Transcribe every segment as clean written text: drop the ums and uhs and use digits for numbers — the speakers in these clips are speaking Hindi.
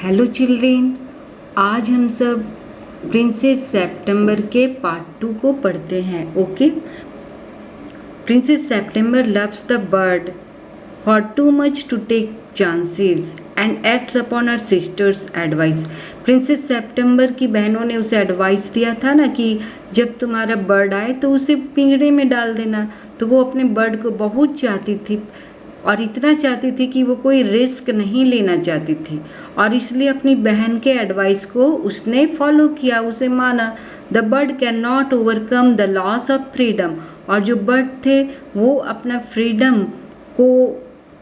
हेलो चिल्ड्रेन, आज हम सब प्रिंसेस सेप्टेम्बर के पार्ट 2 को पढ़ते हैं। Okay. Princess September loves the bird far too much to take chances and acts upon her sisters advice. Princess September की बहनों ने उसे एडवाइस दिया था ना कि जब तुम्हारा बर्ड आए तो उसे पिंजरे में डाल देना। तो वो अपने बर्ड को बहुत चाहती थी और इतना चाहती थी कि वो कोई रिस्क नहीं लेना चाहती थी, और इसलिए अपनी बहन के एडवाइस को उसने फॉलो किया, उसे माना। The bird can not overcome the loss of freedom. और जो बर्ड थे वो अपना फ्रीडम को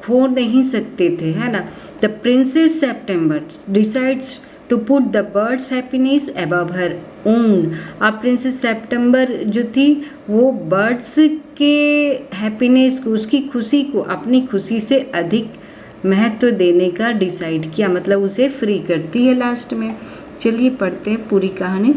खो नहीं सकते थे, है ना। The princess September decides to put the bird's happiness above her own. अब प्रिंसेस सेप्टेम्बर जो थी वो बर्ड्स के हैप्पीनेस को, उसकी खुशी को अपनी खुशी से अधिक महत्व देने का डिसाइड किया, मतलब उसे फ्री करती है लास्ट में। चलिए पढ़ते हैं पूरी कहानी।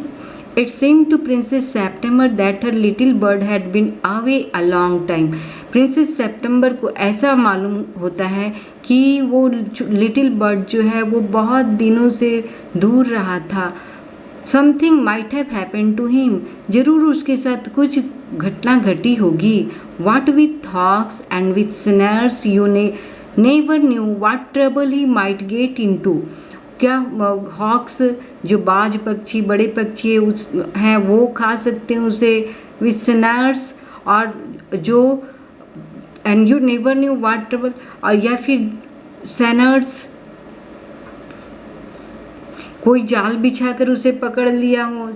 It seemed to Princess September that her little bird had been away a long time. Princess September को ऐसा मालूम होता है कि वो लिटिल बर्ड जो है वो बहुत दिनों से दूर रहा था। Something might have happened to him. जरूर उसके साथ कुछ घटना घटी होगी। What with hawks and with snares, you never knew what trouble he might get into. क्या हॉक्स जो बाज पक्षी, बड़े पक्षी हैं वो खा सकते हैं उसे, विथ स्नैर्स, और जो and you never knew what trouble, और या फिर सैनर्स, कोई जाल बिछाकर उसे पकड़ लिया हो,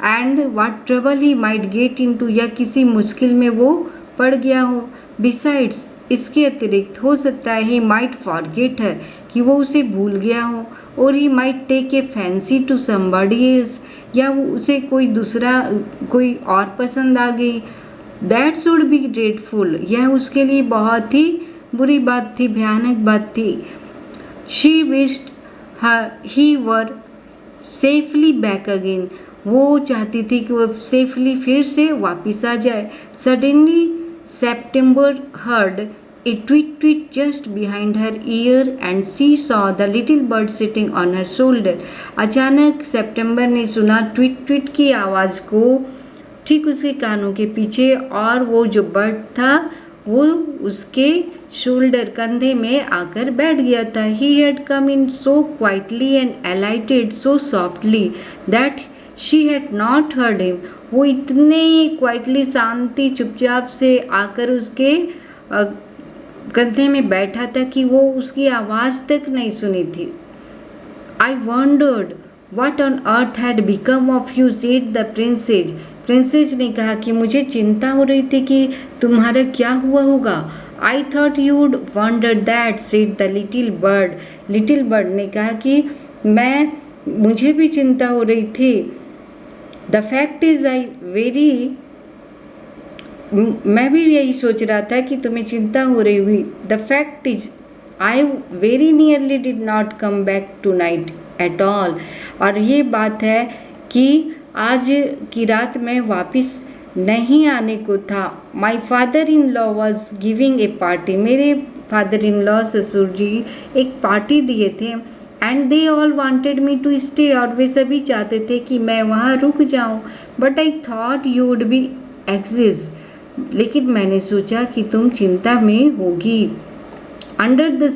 and what trouble he might get into, या किसी मुश्किल में वो पड़ गया हो। बिसाइड्स, इसके अतिरिक्त हो सकता है ही माइट फॉरगेट हर, कि वो उसे भूल गया हो, और he might take a fancy to somebody else, या वो उसे कोई दूसरा कोई और पसंद आ गई। दैट शुड बी ड्रेडफुल, यह उसके लिए बहुत ही बुरी बात थी, भयानक बात थी। She wished he were safely back again, वो चाहती थी कि वो सेफली फिर से वापस आ जाए। Suddenly September heard a tweet just behind her ear and she saw the little bird sitting on her shoulder. अचानक सेप्टेम्बर ने सुना ट्वीट की आवाज़ को ठीक उसके कानों के पीछे, और वो जो बर्ड था वो उसके शोल्डर, कंधे में आकर बैठ गया था। He had come in so quietly and alighted so softly that she had not heard him. वो इतने क्वाइटली, शांति चुपचाप से आकर उसके कंधे में बैठा था कि वो उसकी आवाज़ तक नहीं सुनी थी। आई wandered what on earth had become of you, said the princess. Princess ने कहा कि मुझे चिंता हो रही थी कि तुम्हारा क्या हुआ होगा। I thought you would wonder that, said the little bird. Little bird ने कहा कि मुझे भी चिंता हो रही थी। द फैक्ट इज मैं भी यही सोच रहा था कि तुम्हें चिंता हो रही हुई। The fact is I very nearly did not come back tonight at all. और ये बात है कि आज की रात में वापस नहीं आने को था। My father in law was giving a party, मेरे फादर इन लॉ ससुर जी एक पार्टी दिए थे। And they all wanted me to stay, और वे सभी चाहते थे कि मैं वहाँ रुक जाऊँ। But I thought you would be exist, लेकिन मैंने सोचा कि तुम चिंता में होगी। अंडर द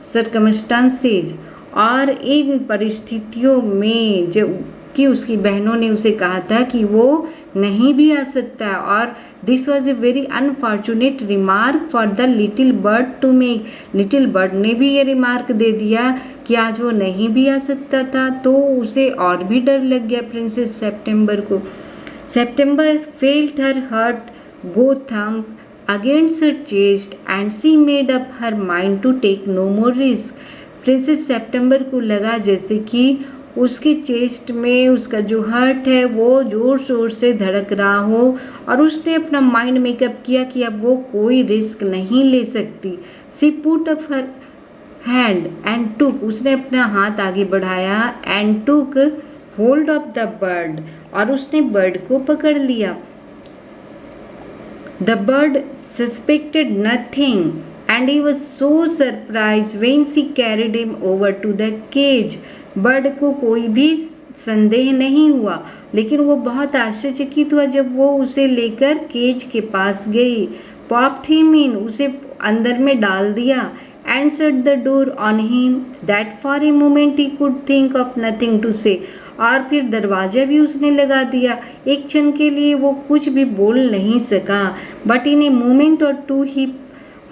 सर्कमस्टांसेज, और इन परिस्थितियों में जो कि उसकी बहनों ने उसे कहा था कि वो नहीं भी आ सकता, और this was a very unfortunate remark for the little bird to make. Little bird ने भी ये रिमार्क दे दिया कि आज वो नहीं भी आ सकता था, तो उसे और भी डर लग गया प्रिंसेस सेप्टेम्बर को। September felt her heart go thump against her chest and she made up her mind to take no more risk. Princess September को लगा जैसे कि उसके चेस्ट में उसका जो हार्ट है वो जोर शोर से धड़क रहा हो, और उसने अपना माइंड मेकअप किया कि अब वो कोई रिस्क नहीं ले सकती। She put up her hand and took, उसने अपना हाथ आगे बढ़ाया, and took hold of the bird, और उसने बर्ड को पकड़ लिया। The bird suspected nothing and he was so surprised when she carried him over to the cage. Bird को कोई भी संदेह नहीं हुआ, लेकिन वो बहुत आश्चर्यचकित हुआ जब वो उसे लेकर केज के पास गई. पॉप्ड हिम इन, उसे अंदर में डाल दिया. And shut the door on him that for a moment he could think of nothing to say. और फिर दरवाजा भी उसने लगा दिया. एक क्षण के लिए वो कुछ भी बोल नहीं सका. But in a moment or two he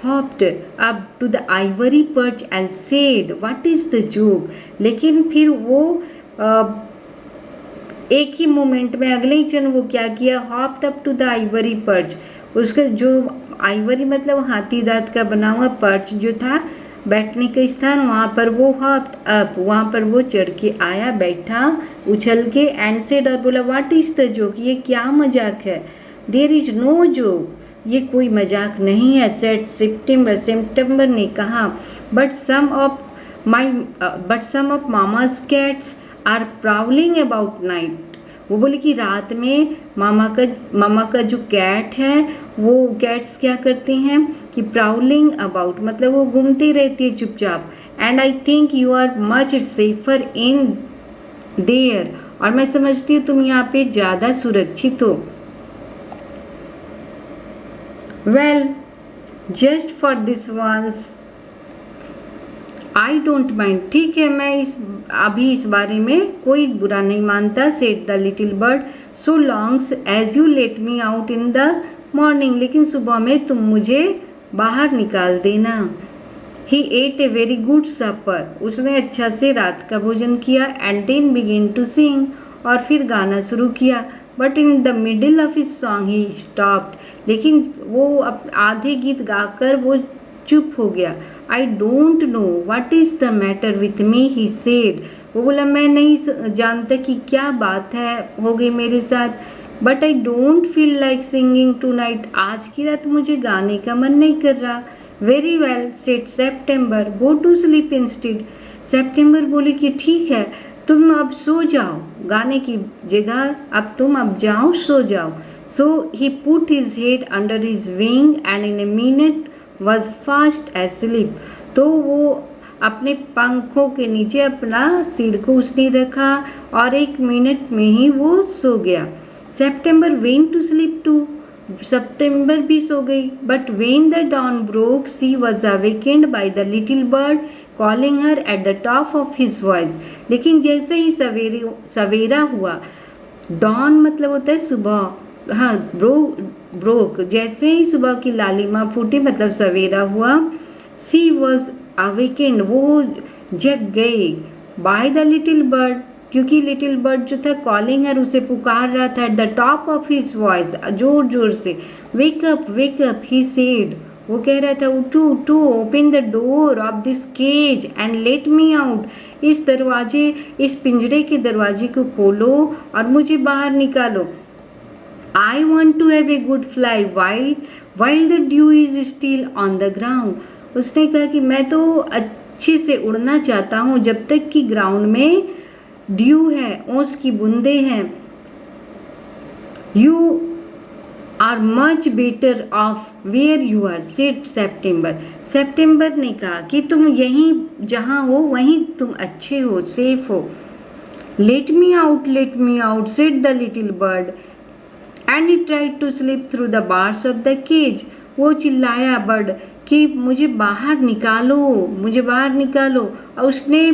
hopped up to the ivory perch and said, "What is the joke?" लेकिन फिर वो एक ही मोमेंट में, अगले ही क्षण वो क्या किया, hopped up to the ivory perch. उसका जो आइवरी मतलब हाथी दांत का बना हुआ पर्च जो था, बैठने का स्थान, वहाँ पर वो hopped up, वहाँ पर वो चढ़ के आया, बैठा उछल के, and said, और बोला, "What is the joke?" ये क्या मजाक है. There is no joke, ये कोई मजाक नहीं है. सेट सितंबर ने कहा. But some of mama's cats are prowling about night. वो बोले कि रात में मामा का जो कैट है, वो कैट्स क्या करती हैं कि प्राउलिंग अबाउट मतलब वो घूमती रहती है चुपचाप. And I think you are much safer in there, और मैं समझती हूँ तुम यहाँ पे ज़्यादा सुरक्षित हो. Well, just for this once, I don't mind. ठीक है, मैं अभी इस बारे में कोई बुरा नहीं मानता. said the little bird, so long as you let me out in the morning. लेकिन सुबह में तुम मुझे बाहर निकाल देना. He ate a very good supper. उसने अच्छा से रात का भोजन किया. And then began to sing. और फिर गाना शुरू किया. But in the middle of his song he stopped. लेकिन वो आधे गीत गाकर वो चुप हो गया. I don't know what is the matter with me, he said. वो बोला, मैं नहीं जानता कि क्या बात है हो गई मेरे साथ. But I don't feel like singing tonight. आज की रात मुझे गाने का मन नहीं कर रहा. Very well said September, go to sleep instead. September बोले कि ठीक है, तुम अब सो जाओ, गाने की जगह अब तुम अब जाओ, सो जाओ. So he put his head under his wing and in a minute was fast asleep. तो वो अपने पंखों के नीचे अपना सिर को उसने रखा और 1 मिनट में ही वो सो गया. September went to sleep too. सितंबर भी सो गई. But when the dawn broke she was awakened by the little bird calling her at the top of his voice. लेकिन जैसे ही सवेरा हुआ, डॉन मतलब होता है सुबह, हाँ, ब्रोक जैसे ही सुबह की लालिमा फूटी मतलब सवेरा हुआ. शी वॉज अवेकेंड, वो जग गई. बाय द लिटिल बर्ड, क्योंकि लिटिल बर्ड जो था कॉलिंग हर, उसे पुकार रहा था eight the top of his voice, जोर जोर से. वेक अप ही सेड, वो कह रहा था, उठो उठो, open the door of this cage and let me out. इस पिंजरे के दरवाजे को खोलो और मुझे बाहर निकालो. I want to have a good fly while the dew is still on the ground. उसने कहा कि मैं तो अच्छे से उड़ना चाहता हूँ जब तक कि ग्राउंड में ड्यू है, ओस की बूंदे हैं. You are much better off where you are said September. September ने कहा कि तुम यहीं जहाँ हो वहीं तुम अच्छे हो, सेफ हो. Let me out said the little bird and he tried to slip through the bars of the cage. वो चिल्लाया बर्ड कि मुझे बाहर निकालो, मुझे बाहर निकालो. और उसने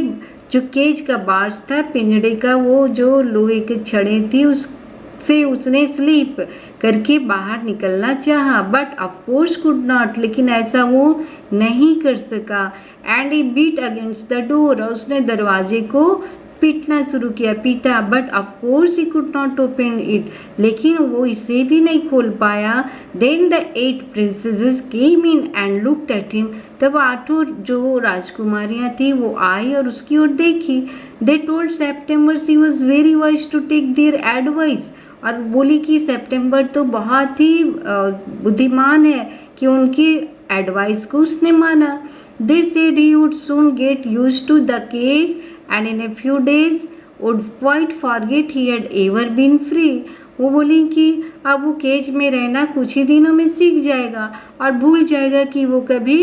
जो केज का बार्स था, पिंजड़े का, वो जो लोहे के छड़े थी, उससे उसने स्लीप करके बाहर निकलना चाहा. But of course could not, लेकिन ऐसा वो नहीं कर सका. And he beat against the door, और उसने दरवाजे को पीटना शुरू किया, पीटा. But of course he could not open it, लेकिन वो इसे भी नहीं खोल पाया. Then the 8 princesses came in and looked at him. तब 8 जो राजकुमारियाँ थी वो आई और उसकी ओर देखी. They told September she was very wise to take their advice. और बोली कि सेप्टेम्बर तो बहुत ही बुद्धिमान है कि उनकी एडवाइस को उसने माना. They said he would soon get used to the cage and in a few days would quite forget he had ever been free. वो बोली कि अब वो केज में रहना कुछ ही दिनों में सीख जाएगा और भूल जाएगा कि वो कभी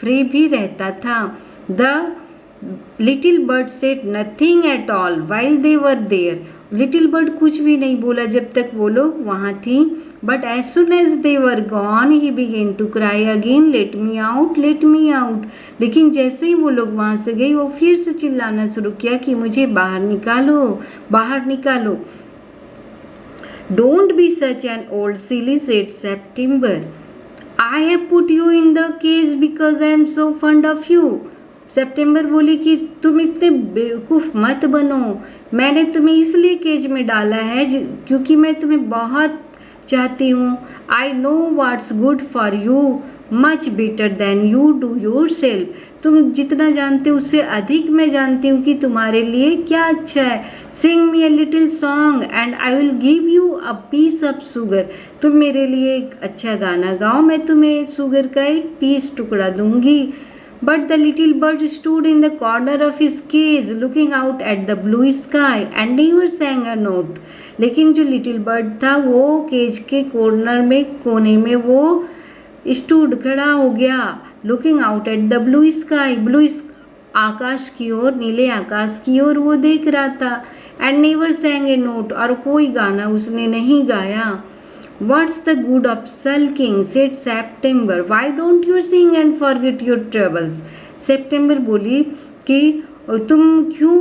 फ्री भी रहता था। The little bird said nothing at all while they were there. Little bird कुछ भी नहीं बोला जब तक वो लोग वहाँ थी। But as soon as they were gone he began to cry again, let me out, let me out. लेकिन जैसे ही वो लोग वहाँ से गई वो फिर से चिल्लाना शुरू किया कि मुझे बाहर निकालो, बाहर निकालो। Don't be such an old silly said September, I have put you in the cage because I am so fond of you. सितंबर बोली कि तुम इतने बेवकूफ़ मत बनो, मैंने तुम्हें इसलिए केज में डाला है क्योंकि मैं तुम्हें बहुत चाहती हूँ। I know what's good for you much better than you do your self. तुम जितना जानते हो उससे अधिक मैं जानती हूँ कि तुम्हारे लिए क्या अच्छा है। Sing me a little song and I will give you a piece of sugar. तुम मेरे लिए एक अच्छा गाना गाओ, मैं तुम्हें शुगर का एक पीस टुकड़ा दूंगी। But the little bird stood in the corner of his cage looking out at the blue sky and never sang a note. लेकिन जो लिटिल बर्ड था वो केज के कॉर्नर में, कोने में वो स्टूड खड़ा हो गया, looking out at the blue sky, blue आकाश की ओर, नीले आकाश की ओर वो देख रहा था। एंड नेवर सैंग ए नोट, और कोई गाना उसने नहीं गाया। What's the good of sulking? said September. Why don't you sing and forget your troubles? September बोली कि तुम क्यों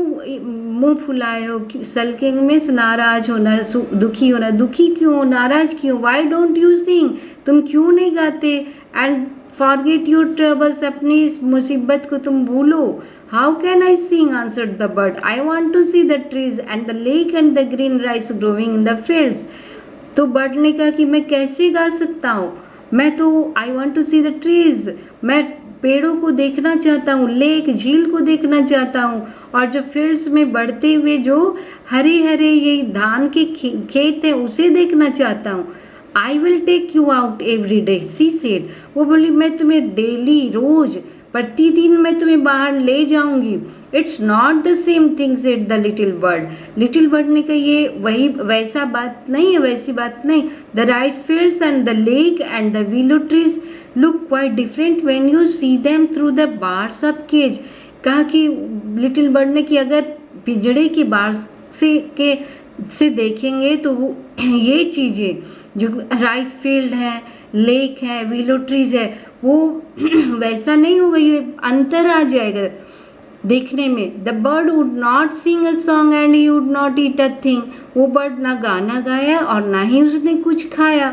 मुंह फुलाए हो, सल्किंग में नाराज होना, दुखी होना, दुखी क्यों हो, नाराज क्यों। Why don't you sing? तुम क्यों नहीं गाते। And forget your troubles, अपनी इस मुसीबत को तुम भूलो। How can I sing? answered the bird. I want to see the trees and the lake and the green rice growing in the fields. तो बर्ड ने कहा कि मैं कैसे गा सकता हूँ, मैं तो I want to see the trees, मैं पेड़ों को देखना चाहता हूँ, लेक झील को देखना चाहता हूँ, और जो फील्ड्स में बढ़ते हुए जो हरे हरे ये धान के खेत है उसे देखना चाहता हूँ। I will take you out every day, she said. वो बोली मैं तुम्हें डेली, रोज, प्रतिदिन मैं तुम्हें बाहर ले जाऊंगी। It's not the same thing said the little bird. Little bird ने कहा ये वही वैसा बात नहीं है, वैसी बात नहीं। The rice fields and the lake and the willow trees look quite different when you see them through the bars of cage. कहा कि लिटिल बर्ड ने कि अगर पिंजड़े के बार से देखेंगे तो वो ये चीज़ें जो राइस फील्ड है, लेक है, विलो ट्रीज है, वो वैसा नहीं होगा, ये अंतर आ जाएगा देखने में। The bird would not sing a song and he would not eat a thing. वो बर्ड ना गाना गाया और ना ही उसने कुछ खाया।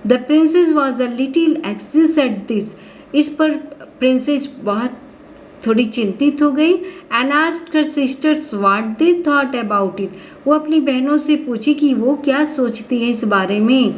The princess was a little anxious at this. इस पर प्रिंसेस बहुत थोड़ी चिंतित हो गई। And asked her sisters what they thought about it. वो अपनी बहनों से पूछी कि वो क्या सोचती है इस बारे में।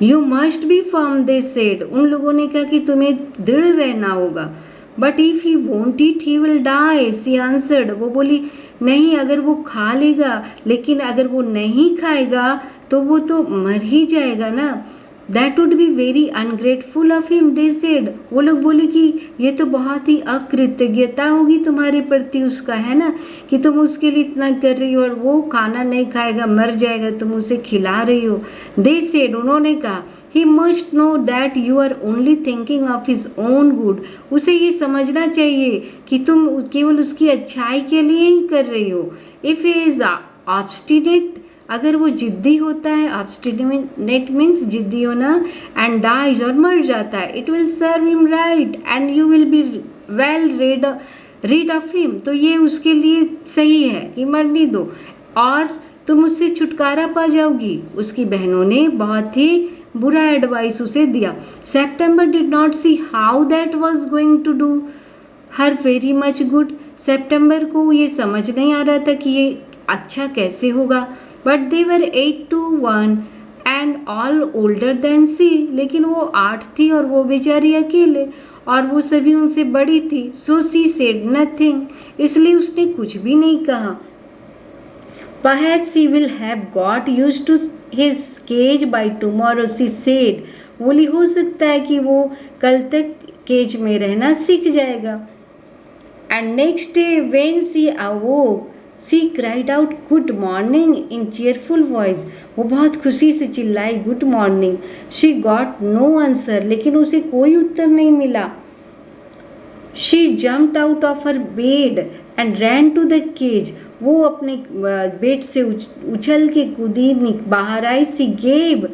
You must be firm they said. उन लोगों ने कहा कि तुम्हें दृढ़ रहना होगा। But if he won't it he will die, she answered. वो बोली नहीं, अगर वो खा लेगा, लेकिन अगर वो नहीं खाएगा तो वो तो मर ही जाएगा ना। That would be very ungrateful of him, they said. वो लोग बोले कि ये तो बहुत ही अकृतज्ञता होगी तुम्हारे प्रति उसका, है ना, कि तुम उसके लिए इतना कर रही हो और वो खाना नहीं खाएगा, मर जाएगा, तुम उसे खिला रही हो। दे सेड, उन्होंने कहा he must know that you are only thinking of his own good. उसे ये समझना चाहिए कि तुम केवल उसकी अच्छाई के लिए ही कर रही हो। इफ ही इज ऑब्स्टिनेट, अगर वो जिद्दी होता है, ऑब्स्टिनेट मीन्स जिद्दी होना, एंड डाइज और मर जाता है, it will serve him right and you will be well rid of him. तो ये उसके लिए सही है कि मरने दो और तुम उससे छुटकारा पा जाओगी। उसकी बहनों ने बहुत ही बुरा एडवाइस उसे दिया। September did not see how that was going to do her very much good. September को ये समझ नहीं आ रहा था कि ये अच्छा कैसे होगा। But they were 8 to 1 and all older than she. लेकिन वो 8 थी और वो बेचारी अकेले, और वो सभी उनसे बड़ी थी। सो सी सेड नथिंग, इसलिए उसने कुछ भी नहीं कहा। Perhaps he will have got used to his cage by tomorrow, she said. बोली हो सकता है कि वो कल तक केज में रहना सीख जाएगा। And next day when she awoke, she cried out good morning in cheerful voice. वो बहुत खुशी से चिल्लाई good morning. She got no answer, लेकिन उसे कोई उत्तर नहीं मिला। She jumped out of her bed and ran to the cage. वो अपने बेड से उछल के कूदी बाहर आई. She gave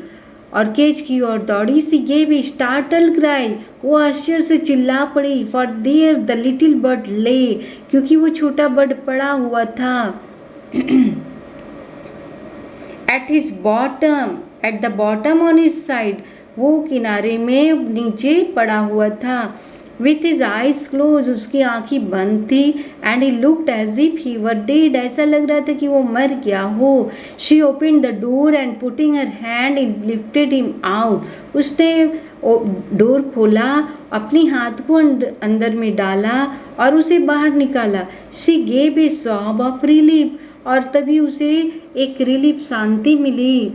और केज की ओर दौड़ी. She gave a startled cry. वो आश्चर्य से चिल्ला पड़ी. For there the little bird lay. क्योंकि वो छोटा बर्ड पड़ा हुआ था. At his bottom, at the bottom on his side. वो किनारे में नीचे पड़ा हुआ था. With his eyes closed, उसकी आँखें बंद थी. And he looked as if he were dead. ऐसा लग रहा था कि वो मर गया हो. She opened the door and putting her hand it lifted him out. उसने डोर खोला, अपनी हाथ को अंदर में डाला और उसे बाहर निकाला. She gave a sob of relief. और तभी उसे एक रिलीफ शांति मिली.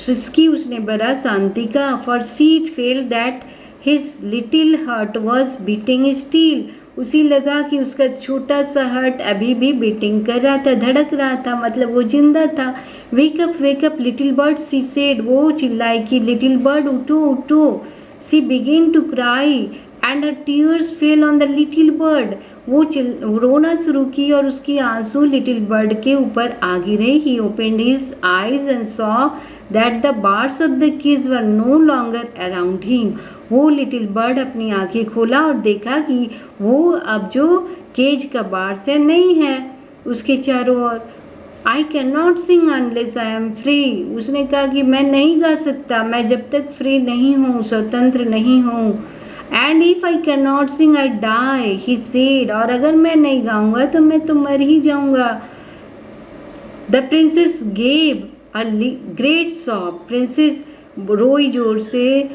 सिसकी उसने बड़ा शांति का. For she felt that his little heart was beating still. उसी लगा कि उसका छोटा सा हार्ट अभी भी बीटिंग कर रहा था, धड़क रहा था, मतलब वो जिंदा था. wake up little bird, she said. वो चिल्लाई कि लिटिल बर्ड उठो उठो. she began to cry and her tears fell on the little bird. वो रोना शुरू की और उसकी आंसू लिटिल बर्ड के ऊपर आ गिरे. he opened his eyes and saw that the bars of the cage were no longer around him. वो लिटिल बर्ड अपनी आंखें खोला और देखा कि वो अब जो केज का बार से नहीं है उसके चारों ओर. I cannot sing unless I am free. उसने कहा कि मैं नहीं गा सकता मैं जब तक फ्री नहीं हूँ, स्वतंत्र नहीं हूँ. And if I cannot sing I die, he said. और अगर मैं नहीं गाऊंगा तो मैं तो मर ही जाऊंगा. The princess gave a great sob. Princess रोई जोर से.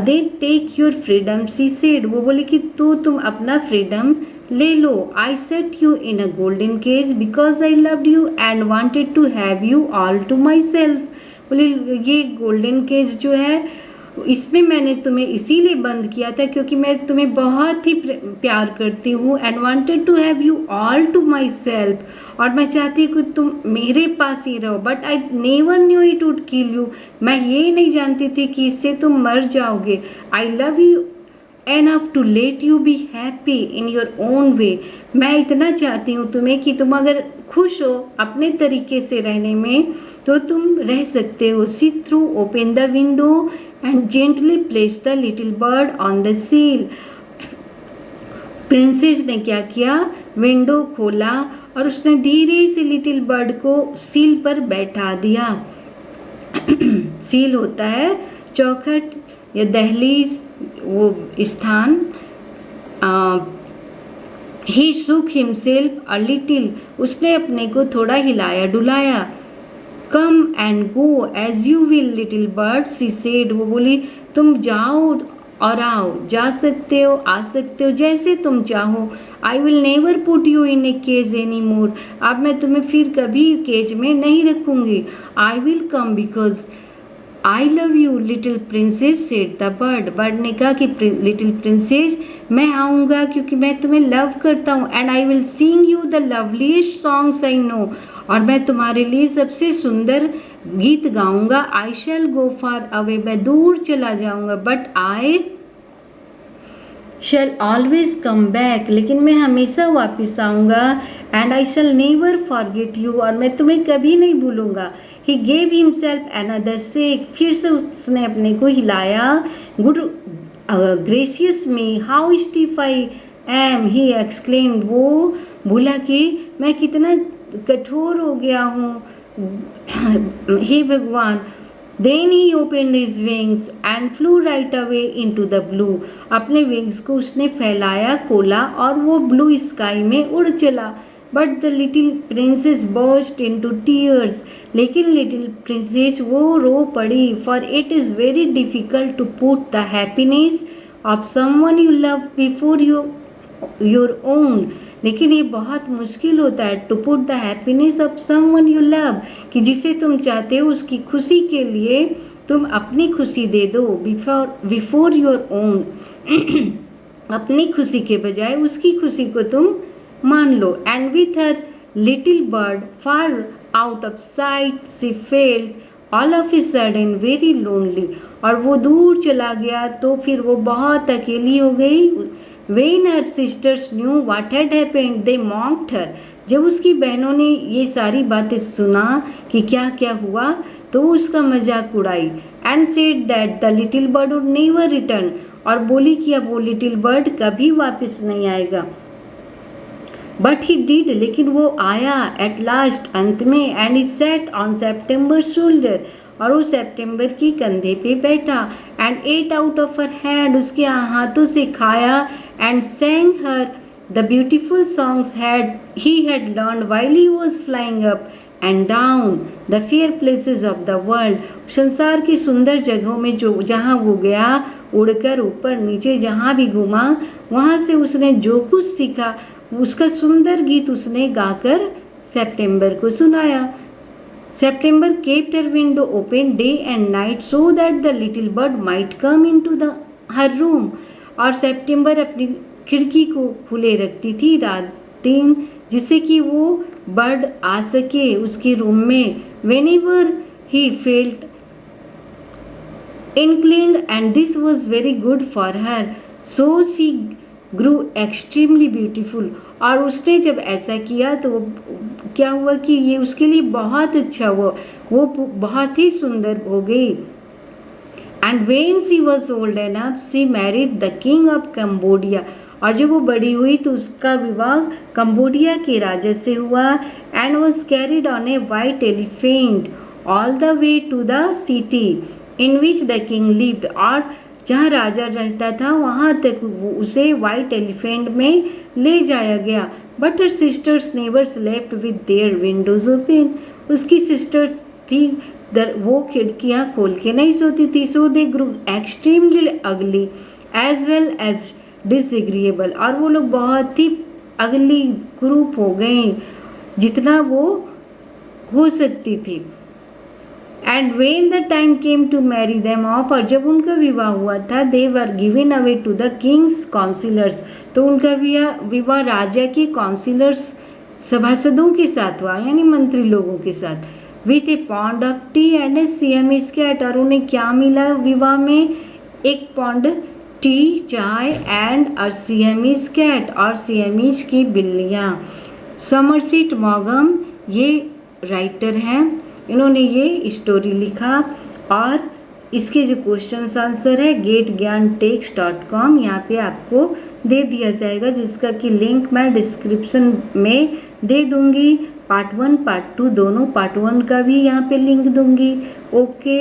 They take your freedom, she said. वो बोली कि तुम अपना फ्रीडम ले लो. I set you in a golden cage because I loved you and wanted to have you all to myself. बोली ये गोल्डन केज जो है इसमें मैंने तुम्हें इसीलिए बंद किया था क्योंकि मैं तुम्हें बहुत ही प्यार करती हूँ. And wanted to have you all to myself. और मैं चाहती हूँ कि तुम मेरे पास ही रहो. But I never knew it would kill you. मैं ये नहीं जानती थी कि इससे तुम मर जाओगे. I love you enough to let you be happy in your own way. मैं इतना चाहती हूँ तुम्हें कि तुम अगर खुश हो अपने तरीके से रहने में तो तुम रह सकते हो. She threw open the window and gently placed the little bird on the sill. Princess ने क्या किया, विंडो खोला और उसने धीरे से लिटिल बर्ड को सील पर बैठा दिया. सील होता है चौखट या दहलीज, वो स्थान. He shook himself a little. उसने अपने को थोड़ा हिलाया डुलाया. Come and go as you will, little bird, she said. वो बोली तुम जाओ और आओ, जा सकते हो आ सकते हो जैसे तुम चाहो. I will never put you in a cage anymore. अब मैं तुम्हें फिर कभी केज में नहीं रखूँगी. I will come because I love you, little princess, said the bird. Bird ने कहा कि little princess मैं आऊँगा क्योंकि मैं तुम्हें लव करता हूँ. And I will sing you the loveliest songs I know. और मैं तुम्हारे लिए सबसे सुंदर गीत गाऊंगा. आई शैल गो फार अवे. मैं दूर चला जाऊंगा. But I shell always come back. लेकिन मैं हमेशा वापस आऊंगा. And I shell never forget you. और मैं तुम्हें कभी नहीं भूलूंगा. He gave himself another shake. फिर से उसने अपने को हिलाया. Good gracious me how stiff I am, he exclaimed. वो बोला कि मैं कितना कठोर हो गया हूँ. हे भगवान. Then he opened his wings and flew right away into the blue. अपने विंग्स को उसने फैलाया खोला और वो ब्लू स्काई में उड़ चला. But the little princess burst into tears. लेकिन लिटिल प्रिंसेस वो रो पड़ी. For it is very difficult to put the happiness of someone you love before your own. लेकिन ये बहुत मुश्किल होता है to put the happiness of someone you love, कि जिसे तुम चाहते हो उसकी खुशी के लिए तुम अपनी खुशी दे दो बिफोर योर ओन. अपनी खुशी के बजाय उसकी खुशी को तुम मान लो. And with her little bird far out of sight she felt all of a sudden very lonely. और वो दूर चला गया तो फिर वो बहुत अकेली हो गई. When her sisters knew what had happened, they mocked her. जब उसकी बहनों ने ये सारी बातें सुना कि क्या क्या हुआ, तो उसका मजाक उड़ाई. And said that the little bird would never return. और बोली कि अब वो लिटिल बर्ड कभी वापस नहीं आएगा. बट ही डिड, लेकिन वो आया एट लास्ट, अंत में. And he sat on September shoulder, और वो सेप्टेम्बर की कंधे पे बैठा. And ate out of her hand, उसके हाथों से खाया. And sang her the beautiful songs he had learned while he was flying up and down the fair places of the world. संसार की सुंदर जगहों में जो जहाँ वो गया, उड़कर ऊपर नीचे जहाँ भी घूमा, वहाँ से उसने जो कुछ सीखा उसका सुंदर गीत उसने गाकर सेप्टेम्बर को सुनाया. September kept her window open day and night so that the little bird might come into her room. और सेप्टेम्बर अपनी खिड़की को खुले रखती थी रात दिन, जिससे कि वो बर्ड आ सके उसके रूम में. Whenever he felt inclined, and this was very good for her, so she grew extremely beautiful. और उसने जब ऐसा किया तो क्या हुआ कि ये उसके लिए बहुत अच्छा हुआ, वो बहुत ही सुंदर हो गई. And when she was old enough, she married the king of Cambodia. और जब वो बड़ी हुई तो उसका विवाह कंबोडिया के राजा से हुआ. And was carried on a white elephant all the way to the city in which the king lived. और जहाँ राजा रहता था वहाँ तक उसे वाइट एलिफेंट में ले जाया गया. But her sisters never slept with their Windows open. उसकी सिस्टर्स थी वो खिड़कियाँ खोल के नहीं सोती थी. सो दे ग्रू एक्सट्रीमली अगली एज वेल एज डिसएग्रीएबल. और वो लोग बहुत ही अगली ग्रुप हो गए जितना वो हो सकती थी. And when the time came to marry them off, और जब उनका विवाह हुआ था, they were given away to the king's counsellors. तो उनका विवाह राजा के काउंसिलर्स सभासदों के साथ हुआ, यानी मंत्री लोगों के साथ. With a pound of tea and a Siamese cat. और उन्हें क्या मिला विवाह में? एक पॉन्ड टी चाय एंड अ सियामीज कैट, और सियामीज की बिल्लियाँ. समरसीट मॉगम ये राइटर हैं, इन्होंने ये स्टोरी लिखा. और इसके जो क्वेश्चन आंसर है getgyantext.com, यहाँ पे आपको दे दिया जाएगा, जिसका कि लिंक मैं डिस्क्रिप्शन में दे दूँगी. पार्ट 1 पार्ट 2 दोनों, पार्ट 1 का भी यहाँ पे लिंक दूँगी. ओके,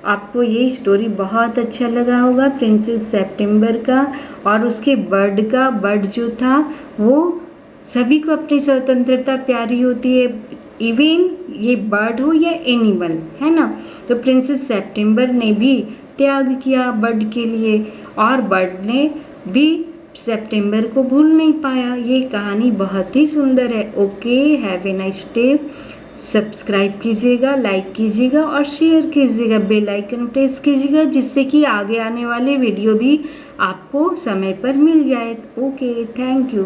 आपको ये स्टोरी बहुत अच्छा लगा होगा प्रिंसेस सेप्टेम्बर का. और उसके बर्ड जो था वो सभी को अपनी स्वतंत्रता प्यारी होती है, इवन ये बर्ड हो या एनिमल, है ना. तो प्रिंसेस सेप्टेम्बर ने भी त्याग किया बर्ड के लिए, और बर्ड ने भी सेप्टेम्बर को भूल नहीं पाया. ये कहानी बहुत ही सुंदर है. Okay, have a nice day. Subscribe कीजिएगा, लाइक कीजिएगा और शेयर कीजिएगा. बेल आइकन प्रेस कीजिएगा, जिससे कि आगे आने वाले वीडियो भी आपको समय पर मिल जाए. Okay, thank you.